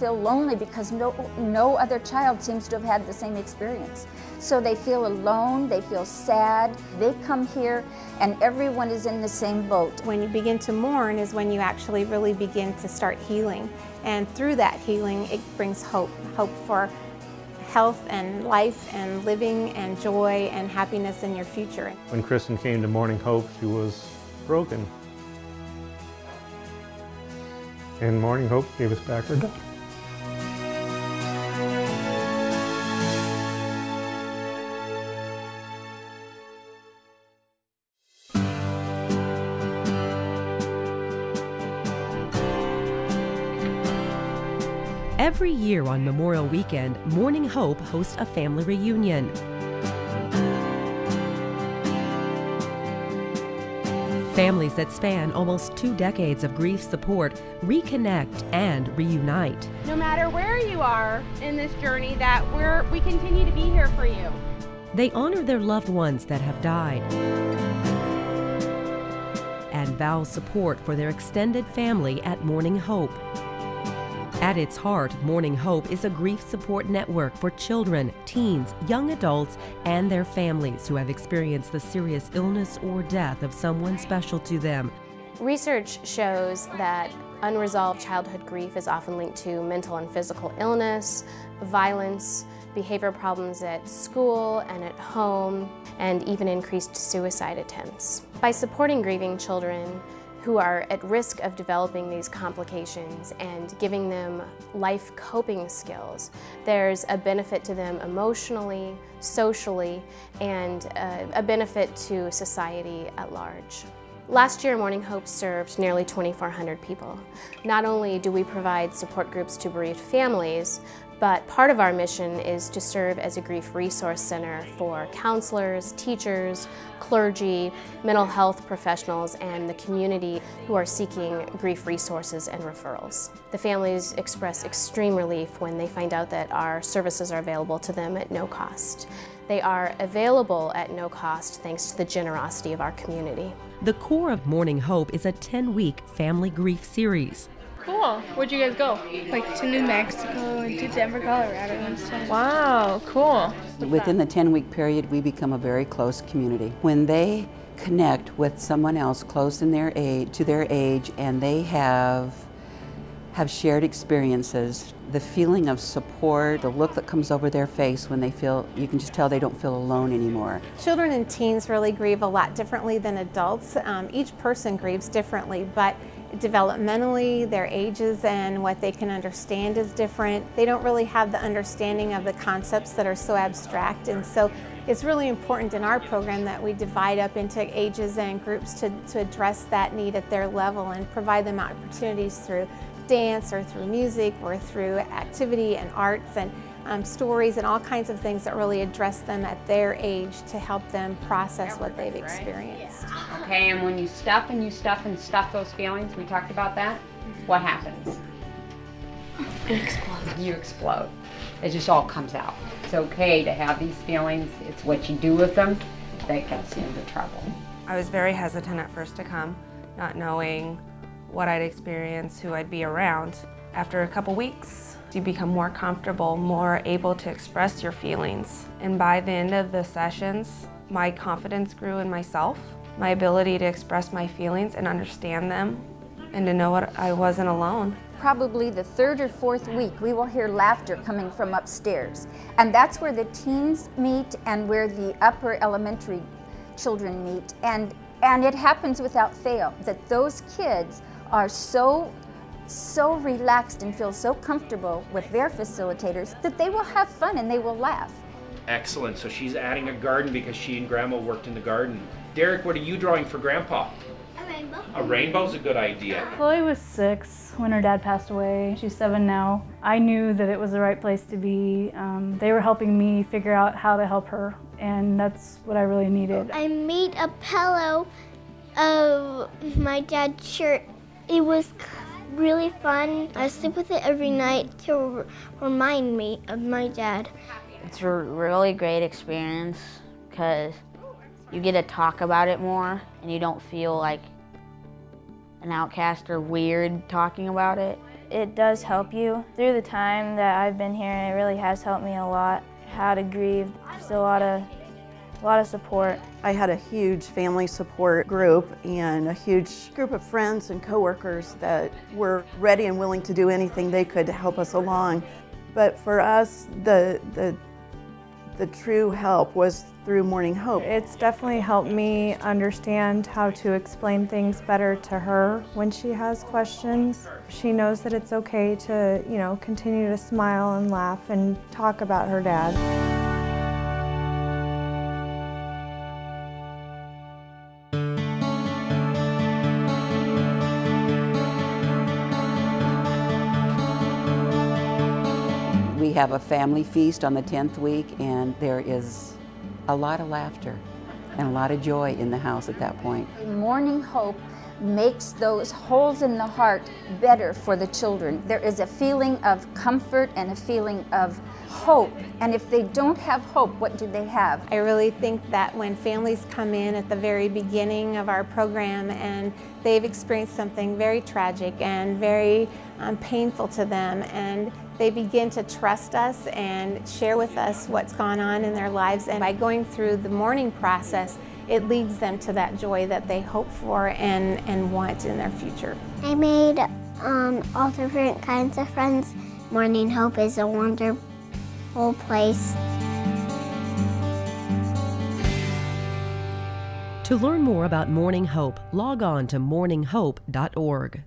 feel lonely because no other child seems to have had the same experience. So they feel alone, they feel sad, they come here and everyone is in the same boat. When you begin to mourn is when you actually really begin to start healing. And through that healing, it brings hope. Hope for health and life and living and joy and happiness in your future. When Kristen came to Morning Hope, she was broken. And Morning Hope gave us back her daughter. Every year on Memorial Weekend, Morning Hope hosts a family reunion. Families that span almost 2 decades of grief support reconnect and reunite. No matter where you are in this journey, that we continue to be here for you. They honor their loved ones that have died and vow support for their extended family at Morning Hope. At its heart, Morning Hope is a grief support network for children, teens, young adults, and their families who have experienced the serious illness or death of someone special to them. Research shows that unresolved childhood grief is often linked to mental and physical illness, violence, behavior problems at school and at home, and even increased suicide attempts. By supporting grieving children who are at risk of developing these complications and giving them life coping skills, there's a benefit to them emotionally, socially, and a benefit to society at large. Last year, Morning Hope served nearly 2,400 people. Not only do we provide support groups to bereaved families, but part of our mission is to serve as a grief resource center for counselors, teachers, clergy, mental health professionals, and the community who are seeking grief resources and referrals. The families express extreme relief when they find out that our services are available to them at no cost. They are available at no cost thanks to the generosity of our community. The core of Morning Hope is a 10-week family grief series. Cool. Where'd you guys go? Like to New Mexico and to Denver, Colorado and stuff. Wow, cool. Within the 10-week period, we become a very close community. When they connect with someone else close in their age, to their age, and they have shared experiences, the feeling of support, the look that comes over their face when they feel, you can just tell they don't feel alone anymore. Children and teens really grieve a lot differently than adults. Each person grieves differently, but developmentally, their ages and what they can understand is different. They don't really have the understanding of the concepts that are so abstract, and so it's really important in our program that we divide up into ages and groups to address that need at their level and provide them opportunities through dance or through music or through activity and arts and stories and all kinds of things that really address them at their age to help them process what they've experienced. Okay, and when you stuff and you stuff and stuff those feelings, we talked about that, what happens? It explodes. You explode. It just all comes out. It's okay to have these feelings. It's what you do with them that gets you into trouble. I was very hesitant at first to come, not knowing what I'd experience, who I'd be around. After a couple weeks, you become more comfortable, more able to express your feelings. And by the end of the sessions, my confidence grew in myself, my ability to express my feelings and understand them, and to know what I wasn't alone. Probably the 3rd or 4th week, we will hear laughter coming from upstairs. And that's where the teens meet and where the upper elementary children meet. And it happens without fail, that those kids are so relaxed and feel so comfortable with their facilitators that they will have fun and they will laugh. Excellent. So she's adding a garden because she and Grandma worked in the garden. Derek, what are you drawing for Grandpa? A rainbow. A rainbow's a good idea. Chloe was 6 when her dad passed away. She's 7 now. I knew that it was the right place to be. They were helping me figure out how to help her, and that's what I really needed. I made a pillow of my dad's shirt. It was really fun. I sleep with it every night to remind me of my dad. It's a really great experience because you get to talk about it more and you don't feel like an outcast or weird talking about it. It does help you. Through the time that I've been here, it really has helped me a lot. How to grieve, just a lot of support. I had a huge family support group and a huge group of friends and coworkers that were ready and willing to do anything they could to help us along. But for us, the true help was through Morning Hope. It's definitely helped me understand how to explain things better to her when she has questions. She knows that it's okay to, continue to smile and laugh and talk about her dad. We have a family feast on the 10th week, and there is a lot of laughter and a lot of joy in the house at that point. Morning Hope makes those holes in the heart better for the children. There is a feeling of comfort and a feeling of hope, and if they don't have hope, what do they have? I really think that when families come in at the very beginning of our program and they've experienced something very tragic and very painful to them, and they begin to trust us and share with us what's gone on in their lives, and by going through the mourning process, it leads them to that joy that they hope for and want in their future. I made all different kinds of friends. Morning Hope is a wonderful place. To learn more about Morning Hope, log on to morninghope.org.